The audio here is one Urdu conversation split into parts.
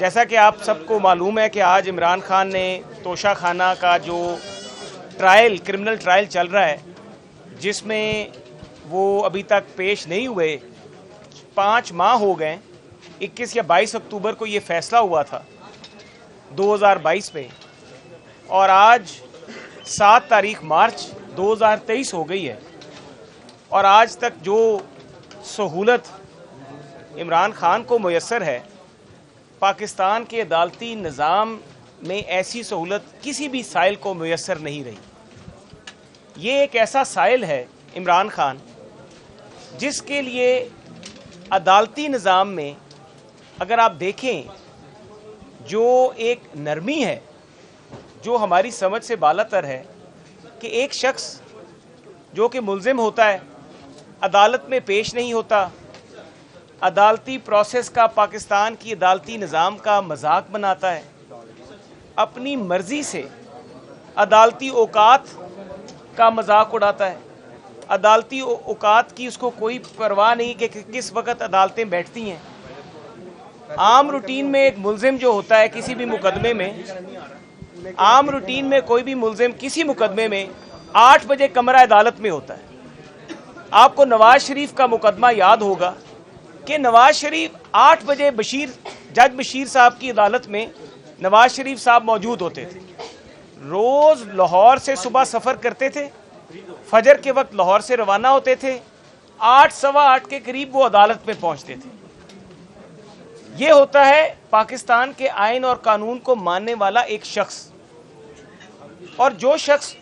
جیسا کہ آپ سب کو معلوم ہے کہ آج عمران خان نے توشہ خانہ کا جو ٹرائل کرمنل ٹرائل چل رہا ہے جس میں وہ ابھی تک پیش نہیں ہوئے، 5 ماہ ہو گئے، 21 یا 22 اکتوبر کو یہ فیصلہ ہوا تھا 2022 میں، اور آج 7 تاریخ مارچ 2023 ہو گئی ہے، اور آج تک جو سہولت عمران خان کو میسر ہے، پاکستان کے عدالتی نظام میں ایسی سہولت کسی بھی سائل کو میسر نہیں رہی۔ یہ ایک ایسا سائل ہے عمران خان جس کے لیے عدالتی نظام میں اگر آپ دیکھیں جو ایک نرمی ہے جو ہماری سمجھ سے بالاتر ہے کہ ایک شخص جو کہ ملزم ہوتا ہے عدالت میں پیش نہیں ہوتا، عدالتی پروسیس کا، پاکستان کی عدالتی نظام کا مذاق بناتا ہے، اپنی مرضی سے عدالتی اوقات کا مذاق اڑاتا ہے، عدالتی اوقات کی اس کو کوئی پرواہ نہیں کہ کس وقت عدالتیں بیٹھتی ہیں۔ عام روٹین میں ایک ملزم جو ہوتا ہے کسی بھی مقدمے میں، عام روٹین میں کوئی بھی ملزم کسی مقدمے میں 8 بجے کمرہ عدالت میں ہوتا ہے۔ آپ کو نواز شریف کا مقدمہ یاد ہوگا کہ نواز شریف 8 بجے جج بشیر صاحب کی عدالت میں نواز شریف صاحب موجود ہوتے تھے۔ روز لاہور سے صبح سفر کرتے تھے، فجر کے وقت لاہور سے روانہ ہوتے تھے، 8 سوا 8 کے قریب وہ عدالت میں پہنچتے تھے۔ یہ ہوتا ہے پاکستان کے آئین اور قانون کو ماننے والا ایک شخص، اور جو شخص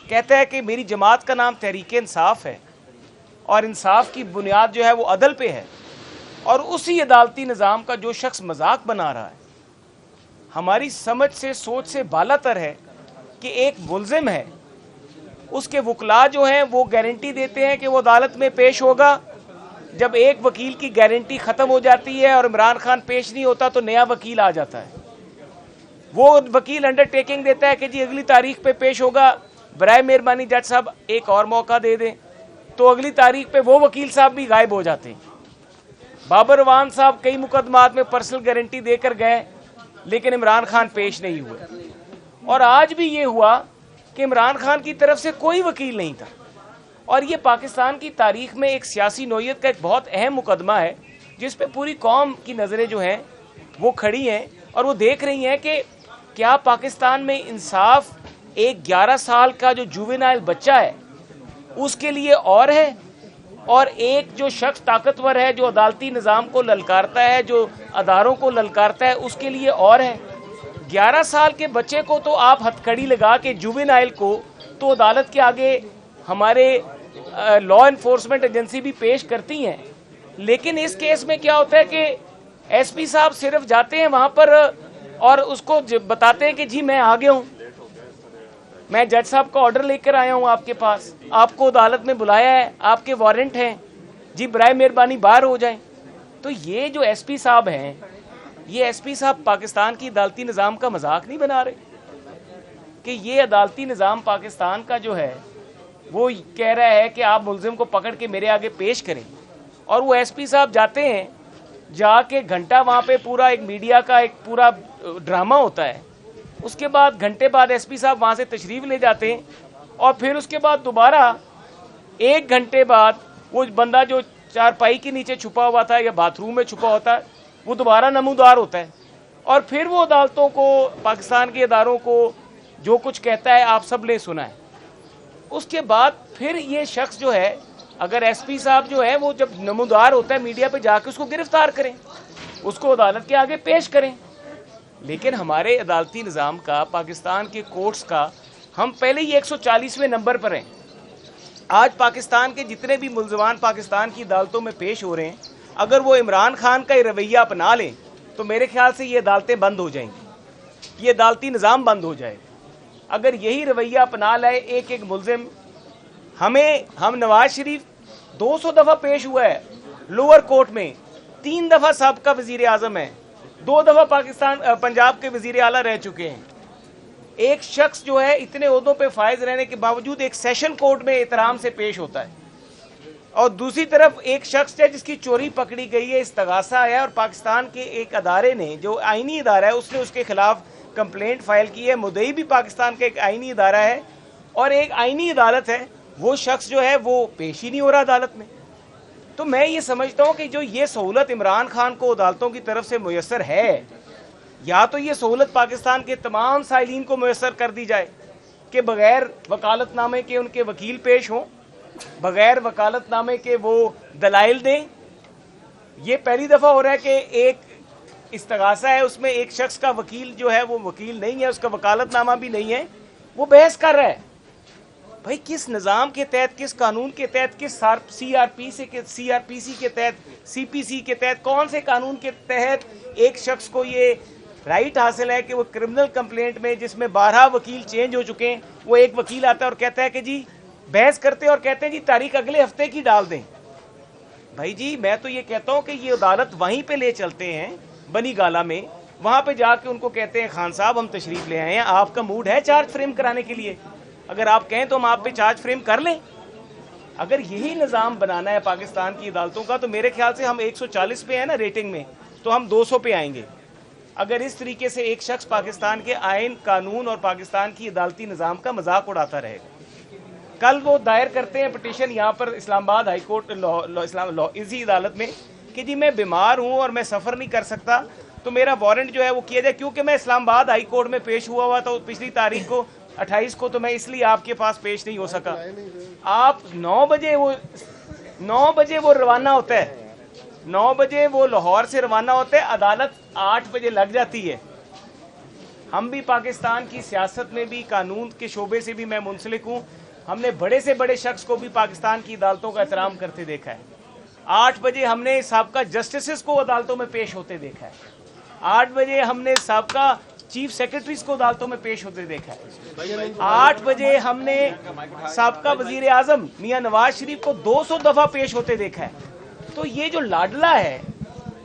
کہتا ہے کہ میری جماعت کا نام تحریک انصاف ہے اور انصاف کی بنیاد جو ہے وہ عدل پہ ہے، اور اسی عدالتی نظام کا جو شخص مذاق بنا رہا ہے، ہماری سمجھ سے سوچ سے بالاتر ہے کہ ایک ملزم ہے، اس کے وکلاء جو ہیں وہ گارنٹی دیتے ہیں کہ وہ عدالت میں پیش ہوگا، جب ایک وکیل کی گارنٹی ختم ہو جاتی ہے اور عمران خان پیش نہیں ہوتا تو نیا وکیل آ جاتا ہے۔ وہ وکیل انڈر ٹیکنگ دیتا ہے کہ جی اگلی تاریخ پہ پیش ہوگا، برائے مہربانی جج صاحب ایک اور موقع دے دیں، تو اگلی تاریخ پہ وہ وکیل صاحب بھی غائب ہو جاتے ہیں۔ بابر روان صاحب کئی مقدمات میں پرسنل گارنٹی دے کر گئے لیکن عمران خان پیش نہیں ہوئے، اور آج بھی یہ ہوا کہ عمران خان کی طرف سے کوئی وکیل نہیں تھا، اور یہ پاکستان کی تاریخ میں ایک سیاسی نوعیت کا ایک بہت اہم مقدمہ ہے جس پہ پوری قوم کی نظریں جو ہیں وہ کھڑی ہیں، اور وہ دیکھ رہی ہیں کہ کیا پاکستان میں انصاف ایک 11 سال کا جو جووینائل بچہ ہے اس کے لیے اور ہے، اور ایک جو شخص طاقتور ہے جو عدالتی نظام کو للکارتا ہے، جو اداروں کو للکارتا ہے، اس کے لیے اور ہے۔ 11 سال کے بچے کو تو آپ ہتھ کڑی لگا کے جووینائل کو تو عدالت کے آگے ہمارے لا انفورسمنٹ ایجنسی بھی پیش کرتی ہیں، لیکن اس کیس میں کیا ہوتا ہے کہ ایس پی صاحب صرف جاتے ہیں وہاں پر اور اس کو بتاتے ہیں کہ جی میں آ گیا ہوں، میں جج صاحب کا آرڈر لے کر آیا ہوں آپ کے پاس، آپ کو عدالت میں بلایا ہے، آپ کے وارنٹ ہیں، جی برائے مہربانی باہر ہو جائیں۔ تو یہ جو ایس پی صاحب ہیں، یہ ایس پی صاحب پاکستان کی عدالتی نظام کا مذاق نہیں بنا رہے کہ یہ عدالتی نظام پاکستان کا جو ہے وہ کہہ رہا ہے کہ آپ ملزم کو پکڑ کے میرے آگے پیش کریں، اور وہ ایس پی صاحب جاتے ہیں، جا کے گھنٹہ وہاں پہ پورا ایک میڈیا کا ایک پورا ڈرامہ ہوتا ہے، اس کے بعد گھنٹے بعد ایس پی صاحب وہاں سے تشریف لے جاتے ہیں، اور پھر اس کے بعد دوبارہ 1 گھنٹے بعد وہ بندہ جو چارپائی کے نیچے چھپا ہوا تھا یا باتھ روم میں چھپا ہوتا ہے وہ دوبارہ نمودار ہوتا ہے، اور پھر وہ عدالتوں کو، پاکستان کے اداروں کو جو کچھ کہتا ہے آپ سب نے سنا ہے۔ اس کے بعد پھر یہ شخص جو ہے، اگر ایس پی صاحب جو ہے وہ جب نمودار ہوتا ہے میڈیا پہ جا کے اس کو گرفتار کریں، اس کو عدالت کے آگے پیش کریں، لیکن ہمارے عدالتی نظام کا، پاکستان کے کورٹس کا، ہم پہلے ہی 140ویں نمبر پر ہیں۔ آج پاکستان کے جتنے بھی ملزمان پاکستان کی عدالتوں میں پیش ہو رہے ہیں، اگر وہ عمران خان کا یہ رویہ اپنا لیں تو میرے خیال سے یہ عدالتیں بند ہو جائیں گی، یہ عدالتی نظام بند ہو جائے گا۔ اگر یہی رویہ اپنا لائے ایک ملزم، ہم نواز شریف 200 دفعہ پیش ہوا ہے لوور کورٹ میں، 3 دفعہ سابقہ وزیر اعظم ہے، 2 دفعہ پنجاب کے وزیر اعلیٰ رہ چکے ہیں۔ ایک شخص جو ہے اتنے عہدوں پہ فائز رہنے کے باوجود ایک سیشن کورٹ میں احترام سے پیش ہوتا ہے، اور دوسری طرف ایک شخص ہے جس کی چوری پکڑی گئی ہے, استغاثہ آیا ہے, اور پاکستان کے ایک ادارے نے, جو آئینی ادارہ ہے, اس نے اس کے خلاف کمپلینٹ فائل کی ہے. مدعی بھی پاکستان کا ایک آئینی ادارہ ہے اور ایک آئینی عدالت ہے. وہ شخص جو ہے وہ پیش ہی نہیں ہو رہا عدالت میں. تو میں یہ سمجھتا ہوں کہ جو یہ سہولت عمران خان کو عدالتوں کی طرف سے میسر ہے, یا تو یہ سہولت پاکستان کے تمام سائلین کو میسر کر دی جائے کہ بغیر وکالت نامے کے ان کے وکیل پیش ہوں, بغیر وکالت نامے کے وہ دلائل دیں. یہ پہلی دفعہ ہو رہا ہے کہ ایک استغاثہ ہے, اس میں ایک شخص کا وکیل جو ہے وہ وکیل نہیں ہے, اس کا وکالت نامہ بھی نہیں ہے, وہ بحث کر رہا ہے. بھائی کس نظام کے تحت, کس قانون کے تحت, کس سی آر پی سی کے تحت, سی پی سی کے تحت, کون سے قانون کے تحت ایک شخص کو یہ رائٹ حاصل ہے کہ وہ کرمنل کمپلینٹ میں, جس میں 12 وکیل چینج ہو چکے ہیں, وہ ایک وکیل آتا ہے اور کہتا ہے کہ جی بحث کرتے ہیں اور کہتے ہیں جی تاریخ اگلے ہفتے کی ڈال دیں. بھائی جی میں تو یہ کہتا ہوں کہ یہ عدالت وہیں پہ لے چلتے ہیں بنی گالا میں, وہاں پہ جا کے ان کو کہتے ہیں خان صاحب ہم تشریف لے آئے ہیں, آپ کا موڈ ہے چارج فریم کرانے کے لیے, اگر آپ کہیں تو ہم آپ پہ چارج فریم کر لیں. اگر یہی نظام بنانا ہے پاکستان کی عدالتوں کا تو میرے خیال سے ہم 140 پہ ہیں نا ریٹنگ میں, تو ہم 200 پہ آئیں گے اگر اس طریقے سے ایک شخص پاکستان کے آئین, قانون اور پاکستان کی عدالتی نظام کا مذاق اڑاتا رہے گا. کل وہ دائر کرتے ہیں پٹیشن یہاں پر اسلام آباد ہائی کورٹ اسی عدالت میں کہ جی میں بیمار ہوں اور میں سفر نہیں کر سکتا, تو میرا وارنٹ جو ہے وہ کیا جائے, کیونکہ میں اسلام آباد ہائی کورٹ میں پیش ہوا تھا پچھلی تاریخ کو 28 کو, تو میں اس لیے آپ کے پاس پیش نہیں ہو سکا. آپ 9 بجے وہ روانہ ہوتا ہے, 9 بجے وہ لاہور سے روانہ ہوتا ہے, عدالت 8 بجے لگ جاتی ہے. ہم بھی پاکستان کی سیاست میں بھی, قانون کے شعبے سے بھی میں منسلک ہوں, ہم نے بڑے سے بڑے شخص کو بھی پاکستان کی عدالتوں کا احترام کرتے دیکھا ہے. 8 بجے ہم نے سابقہ جسٹسز کو عدالتوں میں پیش ہوتے دیکھا ہے. 8 بجے ہم نے سابقہ چیف سیکرٹریز کو عدالتوں میں پیش ہوتے دیکھا ہے. 8 بجے ہم نے سابقہ وزیر اعظم میاں نواز شریف کو 200 دفعہ پیش ہوتے دیکھا ہے. تو یہ جو لاڈلا ہے,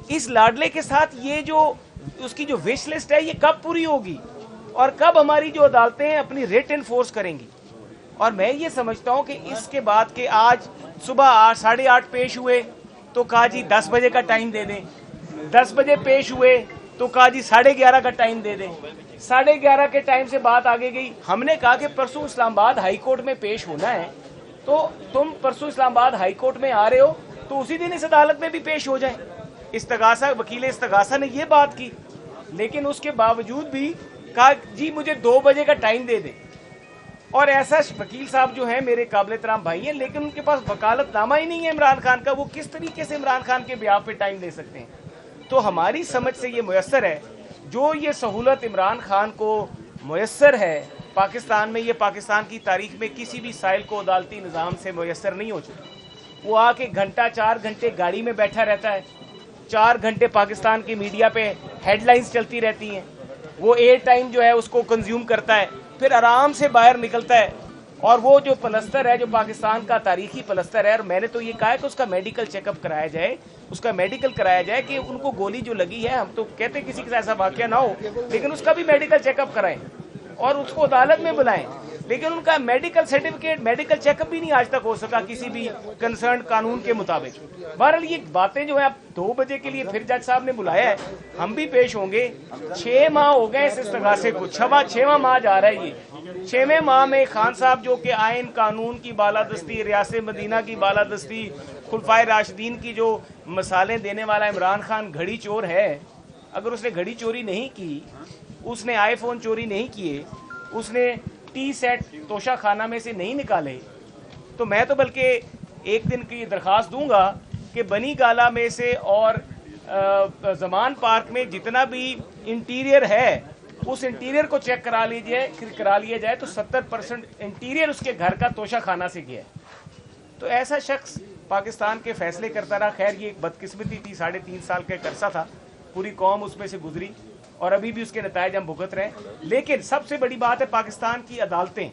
اس لاڈلے کے ساتھ یہ جو اس کی جو وش لسٹ ہے, یہ کب پوری ہوگی اور کب ہماری جو عدالتیں اپنی ریٹ انفورس کریں گی؟ اور میں یہ سمجھتا ہوں کہ اس کے بعد کہ آج صبح 8:30 پیش ہوئے تو کہا جی 10 بجے کا ٹائم دے دیں, 10 بجے پیش ہوئے تو کہا جی 11:30 کا ٹائم دے دیں, 11:30 کے ٹائم سے بات آگے گئی. ہم نے کہا کہ پرسوں اسلام آباد ہائی کورٹ میں پیش ہونا ہے, تو تم پرسوں اسلام آباد ہائی کورٹ میں آ رہے ہو تو اسی دن اس عدالت میں بھی پیش ہو جائیں. وکیل استغاثہ نے یہ بات کی, لیکن اس کے باوجود بھی کہا جی مجھے 2 بجے کا ٹائم دے دیں. اور ایسا وکیل صاحب جو ہیں میرے قابل احترام بھائی ہیں, لیکن ان کے پاس وکالت نامہ ہی نہیں ہے عمران خان کا, وہ کس طریقے سے عمران خان کے بیاہ پہ ٹائم دے سکتے ہیں؟ تو ہماری سمجھ سے یہ میسر ہے, جو یہ سہولت عمران خان کو میسر ہے پاکستان میں, یہ پاکستان کی تاریخ میں کسی بھی سائل کو عدالتی نظام سے میسر نہیں ہو چکی. وہ آ کے 4 گھنٹے گاڑی میں بیٹھا رہتا ہے, 4 گھنٹے پاکستان کی میڈیا پہ ہیڈ لائنز چلتی رہتی ہیں, وہ ایئر ٹائم جو ہے اس کو کنزیوم کرتا ہے, پھر آرام سے باہر نکلتا ہے. اور وہ جو پلستر ہے, جو پاکستان کا تاریخی پلستر ہے, اور میں نے تو یہ کہا ہے کہ اس کا میڈیکل چیک اپ کرایا جائے, اس کا میڈیکل کرایا جائے کہ ان کو گولی جو لگی ہے, ہم تو کہتے کسی کے ساتھ ایسا واقعہ نہ ہو, لیکن اس کا بھی میڈیکل چیک اپ کرائیں اور اس کو عدالت میں بلائیں. لیکن ان کا medical certificate, medical check up بھی نہیں آج تک ہو سکا کسی بھی کنسرن قانون کے مطابق. بہرحال یہ باتیں جو ہیں, اب 2 بجے کے لیے پھر جج صاحب نے بلایا ہے, ہم بھی پیش ہوں گے. 6 ماہ ہو گئے اس استغاثے کو, 6واں ماہ جا رہا ہے. یہ 6ویں ماہ میں خان صاحب جو کہ آئین قانون کی بالادستی, ریاست مدینہ کی بالادستی, خلفائے راشدین کی جو مثالیں دینے والا عمران خان گھڑی چور ہے, اگر اس نے گھڑی چوری نہیں کی, اس نے آئی فون چوری نہیں کیے, اس نے ٹی سیٹ توشہ خانہ میں سے نہیں نکالے, تو میں تو بلکہ ایک دن کی درخواست دوں گا کہ بنی گالا میں سے اور زمان پارک میں جتنا بھی انٹیریئر ہے, اس انٹیریئر کو چیک کرا لیا جائے تو 70% انٹیریئر اس کے گھر کا توشہ خانہ سے گیا ہے. تو ایسا شخص پاکستان کے فیصلے کرتا رہا. خیر یہ ایک بدقسمتی تھی, 3.5 سال کا ایک عرصہ تھا, پوری قوم اس میں سے گزری اور ابھی بھی اس کے نتائج ہم بھگت رہے ہیں. لیکن سب سے بڑی بات ہے پاکستان کی عدالتیں,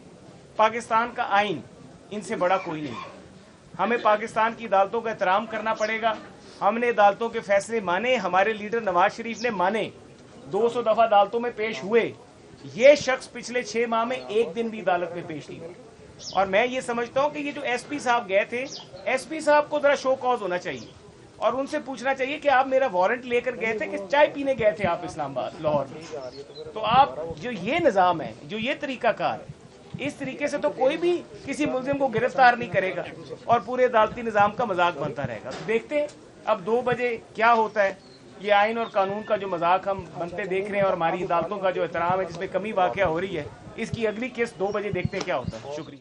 پاکستان کا آئین, ان سے بڑا کوئی نہیں. ہمیں پاکستان کی عدالتوں کا احترام کرنا پڑے گا. ہم نے عدالتوں کے فیصلے مانے, ہمارے لیڈر نواز شریف نے مانے, 200 دفعہ عدالتوں میں پیش ہوئے. یہ شخص پچھلے 6 ماہ میں ایک دن بھی عدالت میں پیش نہیں ہوا. اور میں یہ سمجھتا ہوں کہ یہ جو ایس پی صاحب گئے تھے, ایس پی صاحب کو ذرا شو کاز ہونا چاہیے اور ان سے پوچھنا چاہیے کہ آپ میرا وارنٹ لے کر گئے تھے کہ چائے پینے گئے تھے آپ اسلام آباد لاہور میں. تو آپ جو یہ نظام ہے, جو یہ طریقہ کار ہے, اس طریقے سے تو کوئی بھی کسی ملزم کو گرفتار نہیں کرے گا اور پورے عدالتی نظام کا مذاق بنتا رہے گا. تو دیکھتے ہیں اب 2 بجے کیا ہوتا ہے. یہ آئین اور قانون کا جو مذاق ہم بنتے دیکھ رہے ہیں اور ہماری عدالتوں کا جو احترام ہے جس میں کمی واقع ہو رہی ہے, اس کی اگلی قسط 2 بجے دیکھتے ہیں کیا ہوتا ہے. شکریہ.